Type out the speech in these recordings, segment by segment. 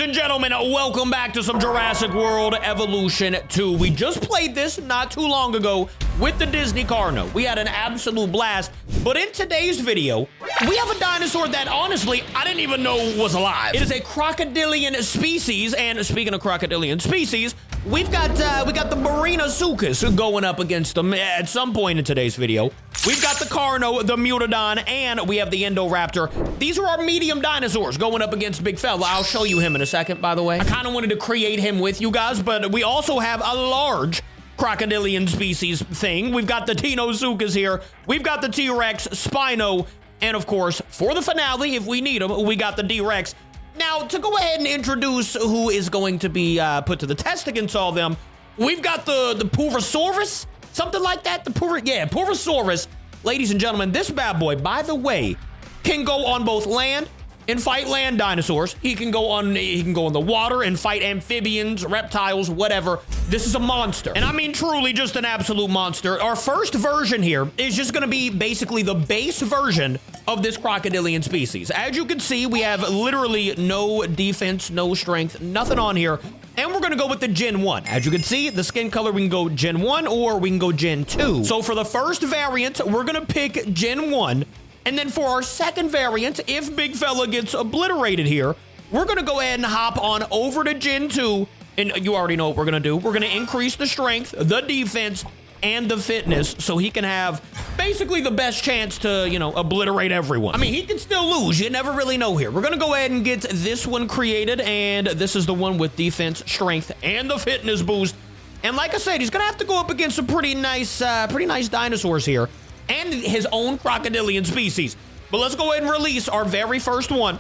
and gentlemen, welcome back to some Jurassic World Evolution 2. We just played this not too long ago with the Disney Carno. We had an absolute blast, but in today's video, we have a dinosaur that honestly, I didn't even know was alive. It is a crocodilian species, and speaking of crocodilian species, we've got the Barinasuchus going up against them at some point in today's video. We've got the Carno, the Mutadon, and we have the Indoraptor. These are our medium dinosaurs going up against Big Fella. I'll show you him in a second, by the way. I kind of wanted to create him with you guys, but we also have a large crocodilian species thing. We've got the DINOSAUR here. We've got the T-Rex, Spino, and of course, for the finale, if we need them, we got the D-Rex. Now, to go ahead and introduce who is going to be put to the test against all of them, we've got the Purussaurus, something like that. Purussaurus. Ladies and gentlemen, this bad boy, by the way, can go on both land and fight land dinosaurs. He can go in the water and fight amphibians, reptiles, whatever. This is a monster. And I mean truly just an absolute monster. Our first version here is just gonna be basically the base version of this crocodilian species. As you can see, we have literally no defense, no strength, nothing on here. And we're gonna go with the Gen 1. As you can see, the skin color, we can go Gen 1 or we can go Gen 2. So for the first variant, we're gonna pick Gen 1. And then for our second variant, if Big Fella gets obliterated here, we're gonna go ahead and hop on over to Gen 2. And you already know what we're gonna do. We're gonna increase the strength, the defense, and the fitness so he can have basically the best chance to, you know, obliterate everyone. I mean, he can still lose. You never really know here. We're gonna go ahead and get this one created, and this is the one with defense, strength, and the fitness boost. And like I said, he's gonna have to go up against some pretty nice dinosaurs here, and his own crocodilian species. But let's go ahead and release our very first one,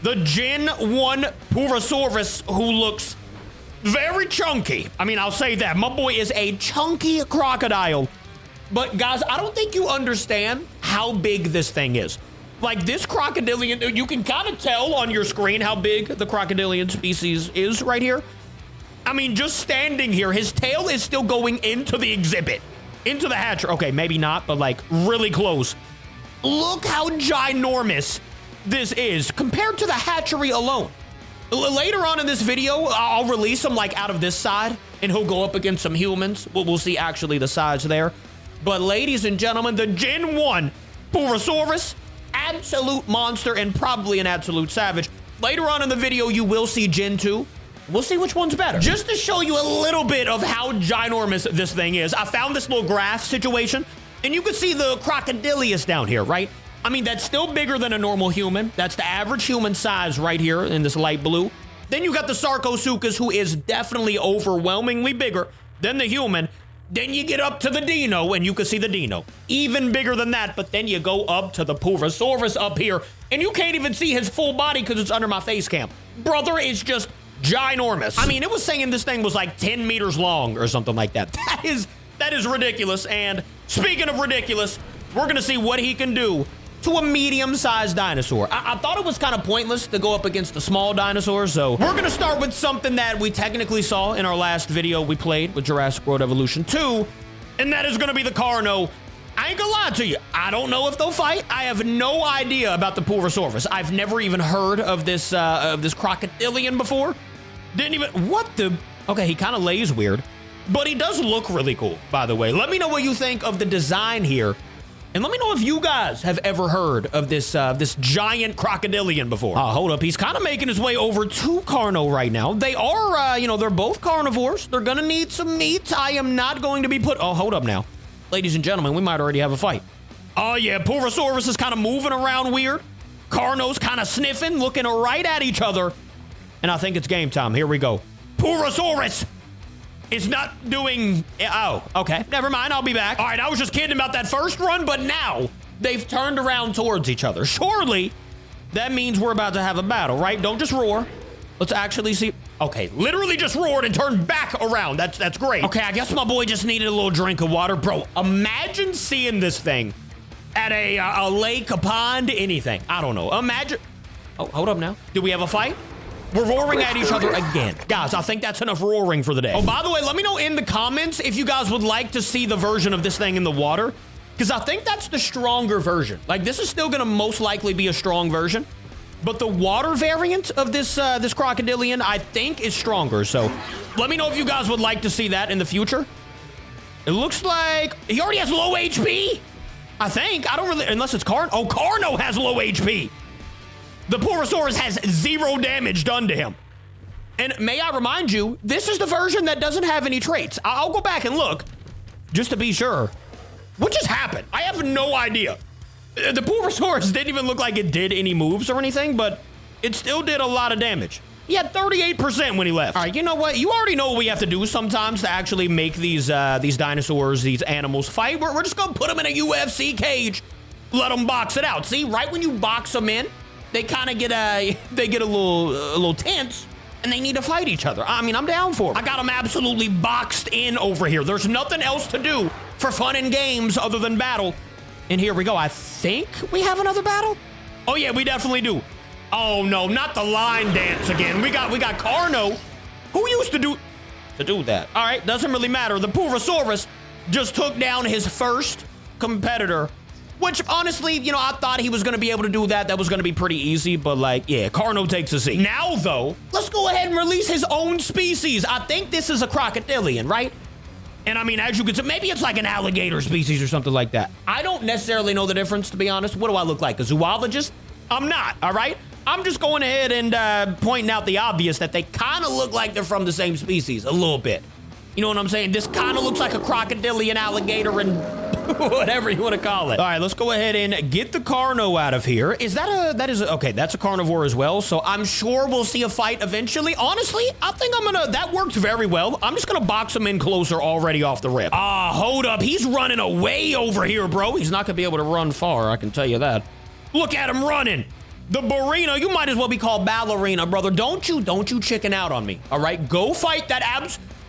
the Gen 1 Purussaurus, who looks very chunky. I mean, I'll say that. My boy is a chunky crocodile. But guys, I don't think you understand how big this thing is. Like this crocodilian, you can kind of tell on your screen how big the crocodilian species is right here. I mean, just standing here, his tail is still going into the exhibit. Into the hatchery. Okay, maybe not, but like really close. Look how ginormous this is compared to the hatchery alone. Later on in this video, I'll release him like out of this side and he'll go up against some humans. We'll see actually the size there. But ladies and gentlemen, the Gen 1 Purussaurus, absolute monster and probably an absolute savage. Later on in the video, you will see Gen 2. We'll see which one's better. Just to show you a little bit of how ginormous this thing is, I found this little graph situation, and you can see the crocodilius down here, right? I mean, that's still bigger than a normal human. That's the average human size right here in this light blue. Then you got the Sarcosuchus, who is definitely overwhelmingly bigger than the human. Then you get up to the Dino, and you can see the Dino. Even bigger than that, but then you go up to the Purussaurus up here, and you can't even see his full body because it's under my face cam. Brother is just ginormous. I mean, it was saying this thing was like 10 meters long or something like that. That is ridiculous. And speaking of ridiculous, we're gonna see what he can do to a medium-sized dinosaur. I thought it was kind of pointless to go up against the small dinosaurs, so we're gonna start with something that we technically saw in our last video we played with Jurassic World Evolution 2, and that is gonna be the Carno. I ain't gonna lie to you, I don't know if they'll fight. I have no idea about the Purussaurus. I've never even heard of this crocodilian before. Okay, he kind of lays weird, but he does look really cool, by the way. Let me know what you think of the design here, and let me know if you guys have ever heard of this giant crocodilian before. Hold up, he's kind of making his way over to Carno right now. They are, they're both carnivores. They're gonna need some meat. I am not going to be hold up now. Ladies and gentlemen, we might already have a fight. Oh yeah, Purussaurus is kind of moving around weird. Carno's kind of sniffing, looking right at each other. And I think it's game time. Here we go. Purussaurus is not doing... Oh, okay. Never mind. I'll be back. All right, I was just kidding about that first run, but now they've turned around towards each other. Surely that means we're about to have a battle, right? Don't just roar. Let's actually see... Okay, literally just roared and turned back around. That's great. Okay, I guess my boy just needed a little drink of water. Bro, imagine seeing this thing at a lake, a pond, anything. I don't know. Imagine... Oh, hold up now. Do we have a fight? We're roaring at each other again. Guys, I think that's enough roaring for the day. Oh, by the way, let me know in the comments if you guys would like to see the version of this thing in the water, because I think that's the stronger version. Like, this is still gonna most likely be a strong version. But the water variant of this this crocodilian, I think, is stronger. So let me know if you guys would like to see that in the future. It looks like he already has low HP. I think. I don't really, unless it's Carno. Oh, Carno has low HP. The Purussaurus has 0 damage done to him. And may I remind you, this is the version that doesn't have any traits. I'll go back and look just to be sure. What just happened? I have no idea. The Purussaurus didn't even look like it did any moves or anything, but it still did a lot of damage. He had 38% when he left. All right, you know what? You already know what we have to do sometimes to actually make these dinosaurs, these animals fight. We're just gonna put them in a UFC cage, let them box it out. See, right when you box them in, they kind of get a little tense, and they need to fight each other. I mean, I'm down for it. I got them absolutely boxed in over here. There's nothing else to do for fun and games other than battle. And here we go. I think we have another battle. Oh yeah, we definitely do. Oh no, not the line dance again. We got Carno, who used to do that. All right, doesn't really matter. The Purussaurus just took down his first competitor, which honestly, you know, I thought he was going to be able to do that. That was going to be pretty easy, but like, yeah, Carno takes a seat. Now though, let's go ahead and release his own species. I think this is a crocodilian, right? And I mean, as you can see, maybe it's like an alligator species or something like that. I don't necessarily know the difference, to be honest. What do I look like, a zoologist? I'm not, all right? I'm just going ahead and pointing out the obvious that they kind of look like they're from the same species, a little bit. You know what I'm saying? This kind of looks like a crocodilian, alligator, and whatever you want to call it. All right, let's go ahead and get the Carno out of here. Okay, that's a carnivore as well, so I'm sure we'll see a fight eventually. Honestly, I think that worked very well. I'm just gonna box him in closer already off the rip. Ah, hold up, he's running away over here, bro. He's not gonna be able to run far, I can tell you that. Look at him running. The Barino, you might as well be called Ballerina, brother. Don't you chicken out on me, all right? Go fight that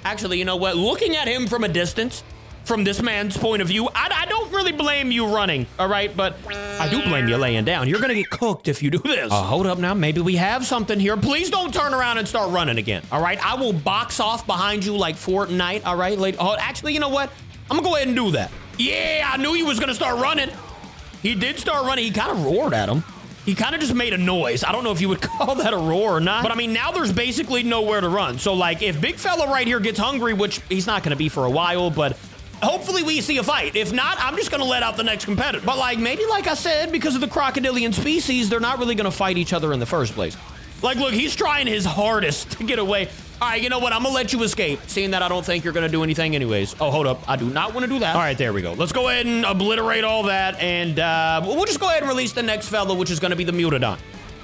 Actually, you know what? Looking at him from a distance, from this man's point of view, I don't really blame you running, all right? But I do blame you laying down. You're gonna get cooked if you do this. Hold up now, maybe we have something here. Please don't turn around and start running again, all right? I will box off behind you like Fortnite, all right? Actually, you know what? I'm gonna go ahead and do that. Yeah, I knew he was gonna start running. He did start running. He kind of roared at him. He kind of just made a noise. I don't know if you would call that a roar or not, but I mean, now there's basically nowhere to run. So like, if big fella right here gets hungry, which he's not gonna be for a while, but hopefully we see a fight. If not, I'm just gonna let out the next competitor. But like, maybe like I said, because of the crocodilian species, they're not really gonna fight each other in the first place. Like, look, he's trying his hardest to get away. All right, you know what? I'm gonna let you escape, seeing that I don't think you're gonna do anything anyways. Oh, hold up. I do not want to do that. All right, there we go. Let's go ahead and obliterate all that, and we'll just go ahead and release the next fella, which is gonna be the Mutadon.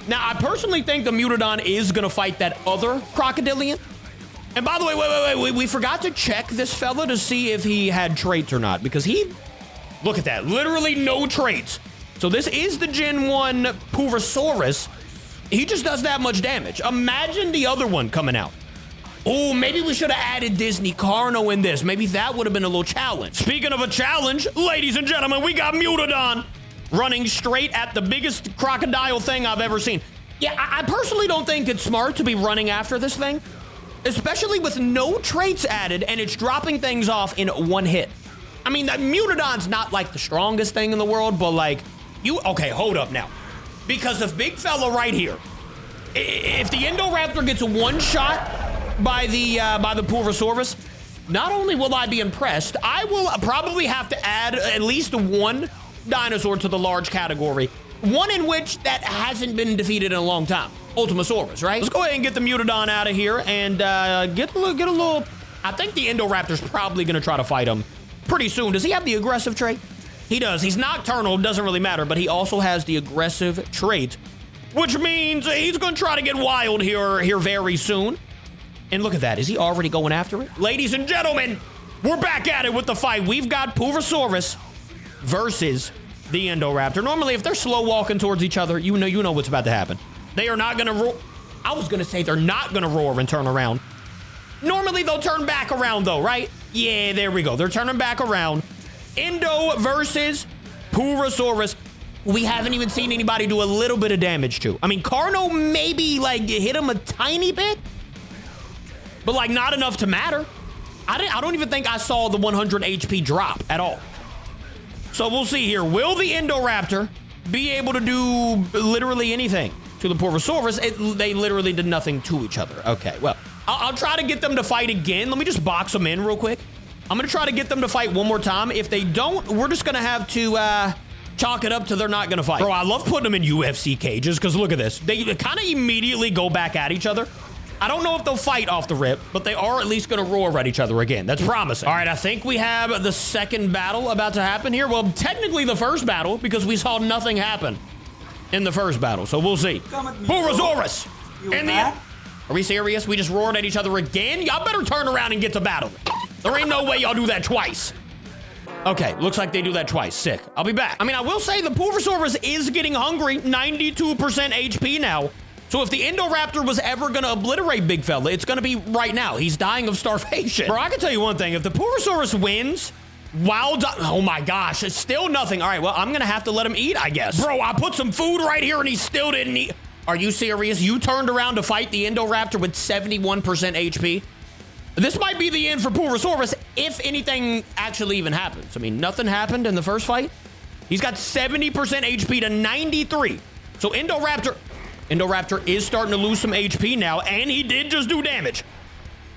Now, I personally think the Mutadon is gonna fight that other crocodilian. And by the way, wait, we forgot to check this fella to see if he had traits or not, because look at that, literally no traits. So this is the Gen 1 Purussaurus. He just does that much damage. Imagine the other one coming out. Oh, maybe we should have added Disney Carno in this. Maybe that would have been a little challenge. Speaking of a challenge, ladies and gentlemen, we got Mutadon running straight at the biggest crocodile thing I've ever seen. Yeah, I personally don't think it's smart to be running after this thing, especially with no traits added and it's dropping things off in one hit. I mean, that Mutadon's not like the strongest thing in the world, but like, okay, hold up now. Because if big fella right here, if the Indoraptor gets a one shot by the Purussaurus, not only will I be impressed, I will probably have to add at least one dinosaur to the large category. One in which that hasn't been defeated in a long time. Ultimasaurus, right? Let's go ahead and get the Mutadon out of here and get a little. I think the Indoraptor's probably gonna try to fight him pretty soon. Does he have the aggressive trait? He does. He's nocturnal, doesn't really matter, but he also has the aggressive trait, which means he's gonna try to get wild here very soon. And look at that. Is he already going after it? Ladies and gentlemen, we're back at it with the fight. We've got Purussaurus versus the Indoraptor. Normally, if they're slow walking towards each other, you know what's about to happen. They are not gonna roar. I was gonna say they're not gonna roar and turn around. Normally, they'll turn back around though, right? Yeah, there we go. They're turning back around. Indo versus Purussaurus. We haven't even seen anybody do a little bit of damage to. I mean, Carno maybe like hit him a tiny bit, but like not enough to matter. I don't even think I saw the 100 HP drop at all. So we'll see here. Will the Indoraptor be able to do literally anything to the Purussaurus, they literally did nothing to each other. Okay, well, I'll try to get them to fight again. Let me just box them in real quick. I'm gonna try to get them to fight one more time. If they don't, we're just gonna have to chalk it up to they're not gonna fight. Bro, I love putting them in UFC cages because look at this. They kind of immediately go back at each other. I don't know if they'll fight off the rip, but they are at least gonna roar at each other again. That's promising. All right, I think we have the second battle about to happen here. Well, technically the first battle because we saw nothing happen in the first battle, so we'll see. Purussaurus! Are we serious? We just roared at each other again? Y'all better turn around and get to battle. There ain't no way y'all do that twice. Okay, looks like they do that twice. Sick. I'll be back. I mean, I will say the Purussaurus is getting hungry. 92% HP now. So if the Indoraptor was ever going to obliterate Big Fella, it's going to be right now. He's dying of starvation. Bro, I can tell you one thing. If the Purussaurus wins, oh my gosh, it's still nothing. All right, well, I'm going to have to let him eat, I guess. Bro, I put some food right here and he still didn't eat. Are you serious? You turned around to fight the Indoraptor with 71% HP? This might be the end for Purussaurus if anything actually even happens. I mean, nothing happened in the first fight. He's got 70% HP to 93. So Indoraptor is starting to lose some HP now, and he did just do damage.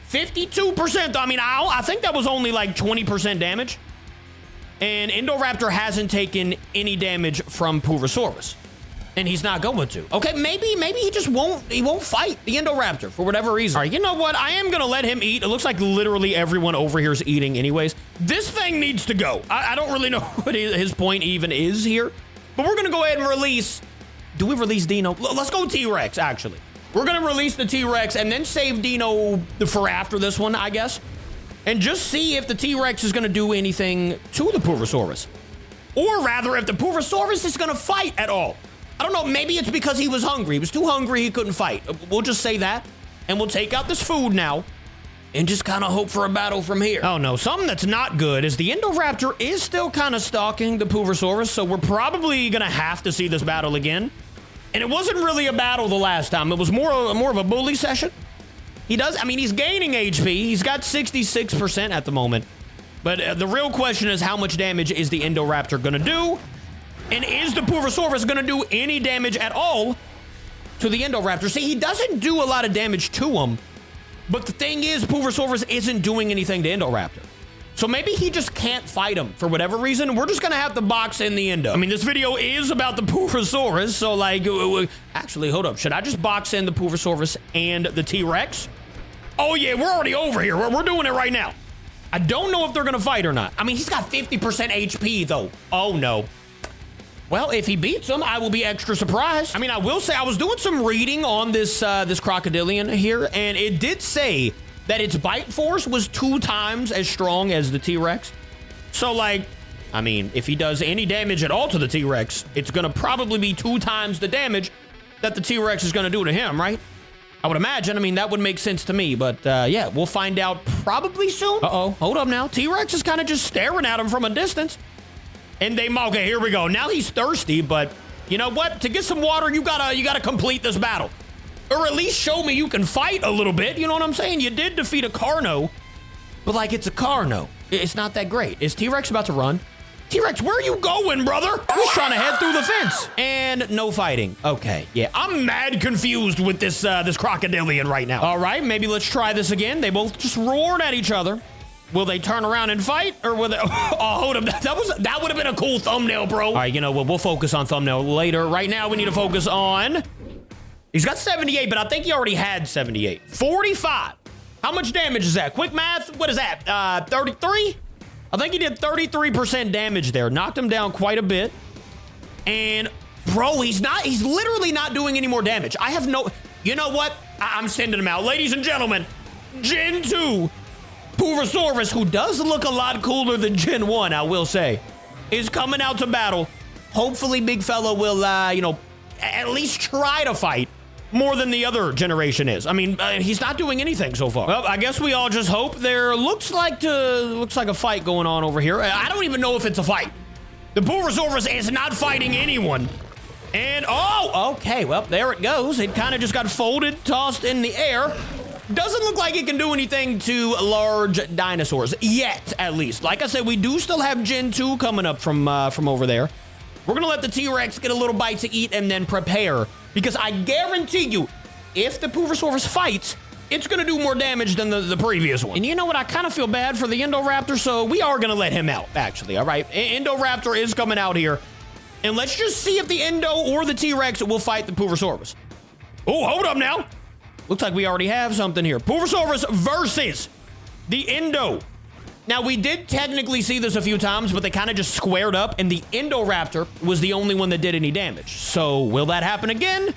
52%. I mean, I think that was only like 20% damage. And Indoraptor hasn't taken any damage from Purussaurus. And he's not going to. Okay, maybe he just won't fight the Indoraptor for whatever reason. All right, you know what? I am gonna let him eat. It looks like literally everyone over here is eating anyways. This thing needs to go. I don't really know what his point even is here, but we're gonna go ahead and release. Do we release Dino? Let's go T-Rex, actually. We're gonna release the T-Rex and then save Dino for after this one, I guess. And just see if the T-Rex is gonna do anything to the Purussaurus. Or rather, if the Purussaurus is gonna fight at all. I don't know, maybe it's because he was hungry. He was too hungry, he couldn't fight. We'll just say that, and we'll take out this food now, and just kind of hope for a battle from here. Oh no, something that's not good is the Indoraptor is still kind of stalking the Purussaurus, so we're probably gonna have to see this battle again. And it wasn't really a battle the last time. It was more of a bully session. He's gaining HP. He's got 66% at the moment. But the real question is how much damage is the Indoraptor gonna do? And is the Purussaurus going to do any damage at all to the Indoraptor? See, he doesn't do a lot of damage to him. But the thing is, Purussaurus isn't doing anything to Indoraptor. So maybe he just can't fight him for whatever reason. We're just going to have to box in the Indo. I mean, this video is about the Purussaurus. So, like, actually, hold up. Should I just box in the Purussaurus and the T-Rex? Oh, yeah, we're already over here. We're doing it right now. I don't know if they're going to fight or not. I mean, he's got 50% HP, though. Oh, no. Well, if he beats him, I will be extra surprised. I mean, I will say I was doing some reading on this crocodilian here, and it did say that its bite force was 2 times as strong as the T-Rex. So, like, I mean, if he does any damage at all to the T-Rex, it's gonna probably be 2 times the damage that the T-Rex is gonna do to him, right? I would imagine. I mean, that would make sense to me, but yeah, we'll find out probably soon. Uh-oh, hold up now. T-Rex is kind of just staring at him from a distance. And okay, here we go. Now he's thirsty, but you know what? To get some water, you gotta complete this battle. Or at least show me you can fight a little bit. You know what I'm saying? You did defeat a Carno, but like it's a Carno. It's not that great. Is T-Rex about to run? T-Rex, where are you going, brother? He's trying to head through the fence. And no fighting. Okay, yeah, I'm mad confused with this crocodilian right now. All right, maybe let's try this again. They both just roared at each other. Will they turn around and fight, or will they? Oh, hold up. That would have been a cool thumbnail, bro. All right, you know what? We'll focus on thumbnail later. Right now, we need to focus on. He's got 78, but I think he already had 78. 45. How much damage is that? Quick math. What is that? 33. I think he did 33% damage there. Knocked him down quite a bit. And bro, he's literally not doing any more damage. I have no. You know what? I'm sending him out, ladies and gentlemen. Gen 2. Purussaurus, who does look a lot cooler than Gen 1, I will say, is coming out to battle. Hopefully, big fella will, at least try to fight more than the other generation is. I mean, he's not doing anything so far. Well, I guess we all just hope. There looks like a fight going on over here. I don't even know if it's a fight. The Purussaurus is not fighting anyone. And, oh, okay, well, there it goes. It kind of just got folded, tossed in the air. Doesn't look like it can do anything to large dinosaurs yet, at least. Like I said, we do still have Gen 2 coming up from over there. We're gonna let the T-Rex get a little bite to eat and then prepare Because I guarantee you, if the Purussaurus fights, it's going to do more damage than the previous one. And you know what? I kind of feel bad for the Indoraptor, so we are going to let him out, actually, all right? Indoraptor is coming out here. And let's just see if the Indo or the T-Rex will fight the Purussaurus. Oh, hold up now. Looks like we already have something here. Purussaurus versus the Indo. Now, we did technically see this a few times, but they kind of just squared up, and the Indoraptor was the only one that did any damage. So, will that happen again?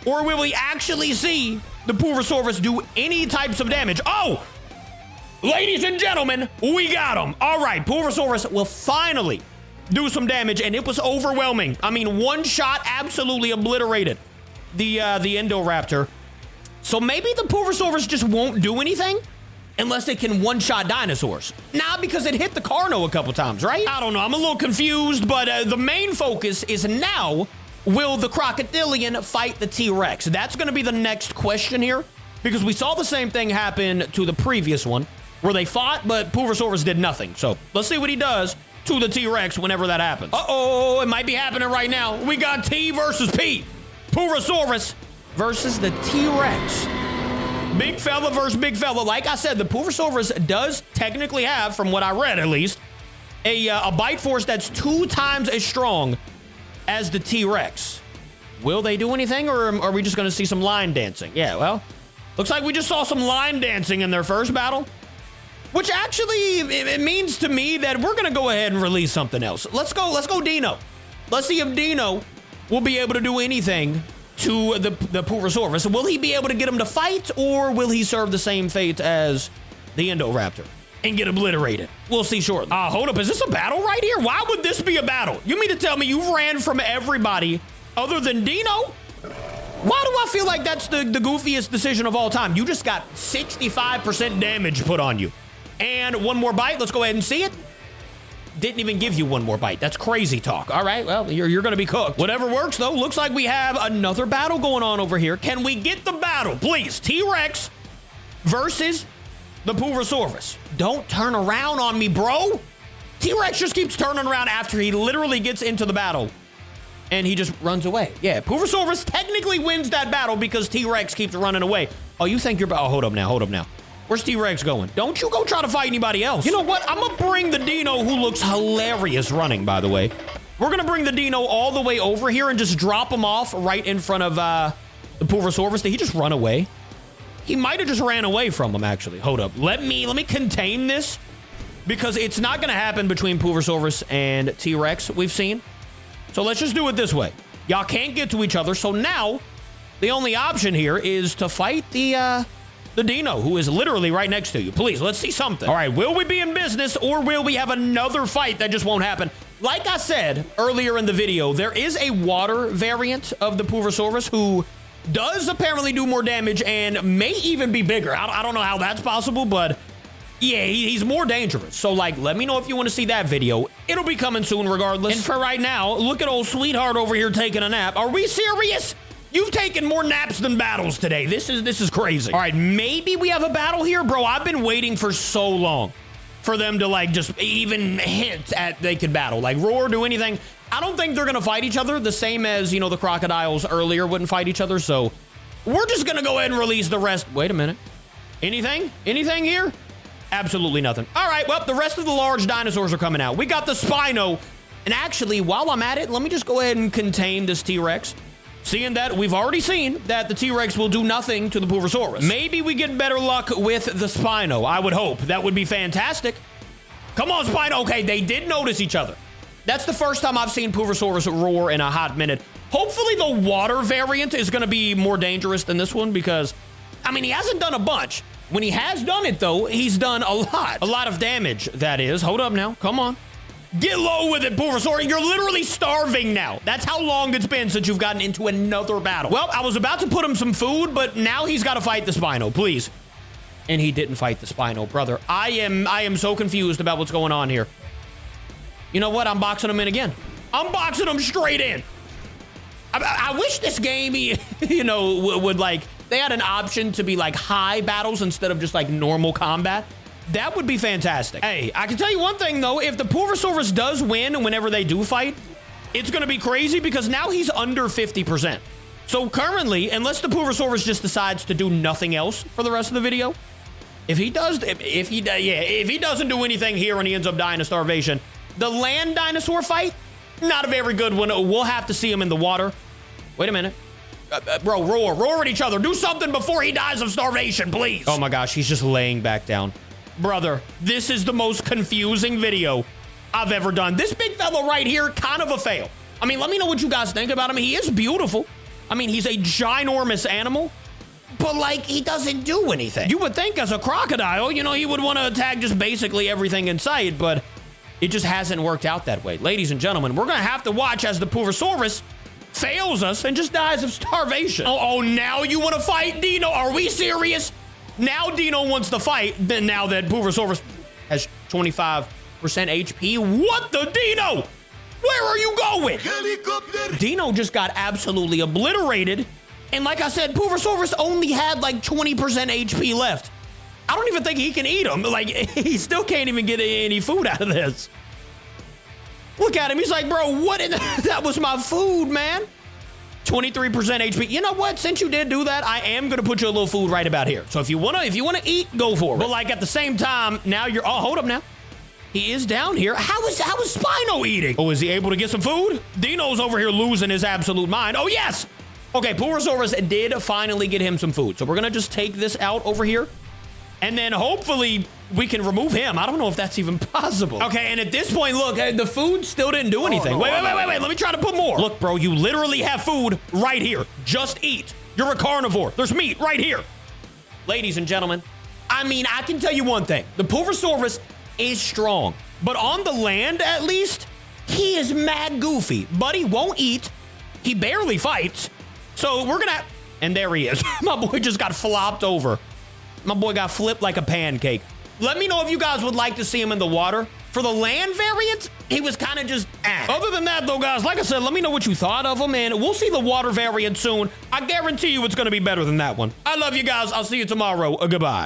Or will we actually see the Purussaurus do any types of damage? Oh! Ladies and gentlemen, we got him. All right, Purussaurus will finally do some damage, and it was overwhelming. I mean, one shot absolutely obliterated the Indoraptor. So maybe the Purussaurus just won't do anything unless it can one-shot dinosaurs. Nah, because it hit the Carno a couple times, right? I don't know. I'm a little confused, but the main focus is now, will the crocodilian fight the T-Rex? That's going to be the next question here, because we saw the same thing happen to the previous one, where they fought, but Purussaurus did nothing. So let's see what he does to the T-Rex whenever that happens. Uh-oh, it might be happening right now. We got T versus P. Purussaurus versus the T-Rex. Big fella versus big fella. Like I said, the Purussaurus does technically have, from what I read at least, a bite force that's 2 times as strong as the T-Rex. Will they do anything, or are we just going to see some line dancing? Yeah, well, looks like we just saw some line dancing in their first battle. Which actually, it means to me that we're going to go ahead and release something else. Let's go Dino. Let's see if Dino will be able to do anything to the Purussaurus. Will he be able to get him to fight, or will he serve the same fate as the Indoraptor and get obliterated? We'll see shortly. Hold up, is this a battle right here? Why would this be a battle? You mean to tell me you ran from everybody other than Dino? Why do I feel like that's the goofiest decision of all time? You just got 65% damage put on you. And one more bite. Let's go ahead and see it. Didn't even give you one more bite. That's crazy talk. All right, well, you're going to be cooked. Whatever works, though. Looks like we have another battle going on over here. Can we get the battle, please? T-Rex versus the Purussaurus. Don't turn around on me, bro. T-Rex just keeps turning around after he literally gets into the battle. And he just runs away. Yeah, Purussaurus technically wins that battle because T-Rex keeps running away. Oh, you think you're... Oh, hold up now. Where's T-Rex going? Don't you go try to fight anybody else. You know what? I'm going to bring the Dino, who looks hilarious running, by the way. We're going to bring the Dino all the way over here and just drop him off right in front of the Purussaurus. Did he just run away? He might have just ran away from him, actually. Hold up. Let me contain this, because it's not going to happen between Purussaurus and T-Rex, we've seen. So let's just do it this way. Y'all can't get to each other, so now the only option here is to fight the Dino, who is literally right next to you. Please, let's see something. All right, will we be in business, or will we have another fight that just won't happen? Like I said earlier in the video, there is a water variant of the Purussaurus who does apparently do more damage and may even be bigger. I don't know how that's possible, but yeah, he's more dangerous. So, like, let me know if you want to see that video. It'll be coming soon regardless. And for right now, look at old sweetheart over here taking a nap. Are we serious? You've taken more naps than battles today. This is crazy. All right, maybe we have a battle here. Bro, I've been waiting for so long for them to, like, just even hint at they could battle. Like, roar, do anything. I don't think they're going to fight each other, the same as, you know, the crocodiles earlier wouldn't fight each other. So we're just going to go ahead and release the rest. Wait a minute. Anything? Anything here? Absolutely nothing. All right, well, the rest of the large dinosaurs are coming out. We got the Spino. And actually, while I'm at it, let me just go ahead and contain this T-Rex. Seeing that we've already seen that the T-Rex will do nothing to the Purussaurus. Maybe we get better luck with the Spino. I would hope. That would be fantastic. Come on, Spino. Okay, they did notice each other. That's the first time I've seen Purussaurus roar in a hot minute. Hopefully the water variant is going to be more dangerous than this one because, I mean, he hasn't done a bunch. When he has done it, though, he's done a lot. A lot of damage, that is. Hold up now. Come on. Get low with it, Purussaurus. You're literally starving now. That's how long it's been since you've gotten into another battle. Well, I was about to put him some food, but now he's got to fight the Spino, please. And he didn't fight the Spino, brother. I am so confused about what's going on here. You know what? I'm boxing him in again. I'm boxing him straight in. I wish this game, you know, would like, they had an option to be like high battles instead of just like normal combat. That would be fantastic. Hey, I can tell you one thing, though. If the Purussaurus does win whenever they do fight, it's going to be crazy because now he's under 50%. So currently, unless the Purussaurus just decides to do nothing else for the rest of the video, if he doesn't do anything here and he ends up dying of starvation, the land dinosaur fight, not a very good one. We'll have to see him in the water. Wait a minute. Bro, roar at each other. Do something before he dies of starvation, please. Oh my gosh, he's just laying back down. Brother, this is the most confusing video I've ever done. This big fella right here, kind of a fail. I mean, let me know what you guys think about him. He is beautiful. I mean, he's a ginormous animal, but like, he doesn't do anything. You would think as a crocodile, you know, he would want to attack just basically everything in sight, but it just hasn't worked out that way. Ladies and gentlemen, we're going to have to watch as the Purussaurus fails us and just dies of starvation. Oh, now you want to fight Dino? Are we serious? Now Dino wants to fight, then now that Purussaurus has 25% HP. What the Dino? Where are you going? Helicopter. Dino just got absolutely obliterated. And like I said, Purussaurus only had like 20% HP left. I don't even think he can eat him. Like, he still can't even get any food out of this. Look at him. He's like, bro, what in the that was my food, man. 23% HP. You know what? Since you did do that, I am going to put you a little food right about here. So if you want to eat, go for it. But like at the same time, now you're, oh, hold up now. He is down here. How is Spino eating? Oh, is he able to get some food? Dino's over here losing his absolute mind. Oh, yes. Okay, Purussaurus did finally get him some food. So we're going to just take this out over here. And then hopefully we can remove him. I don't know if that's even possible. Okay, and at this point, look, the food still didn't do anything. Oh, no, wait. Let me try to put more. Look, bro, you literally have food right here. Just eat. You're a carnivore. There's meat right here. Ladies and gentlemen, I mean, I can tell you one thing. The Purussaurus is strong, but on the land, at least, he is mad goofy. Buddy won't eat. He barely fights. So we're gonna, and there he is. My boy just got flopped over. My boy got flipped like a pancake. Let me know if you guys would like to see him in the water. For the land variant, he was kind of just, Other than that, though, guys, like I said, let me know what you thought of him, and we'll see the water variant soon. I guarantee you it's going to be better than that one. I love you guys. I'll see you tomorrow. Goodbye.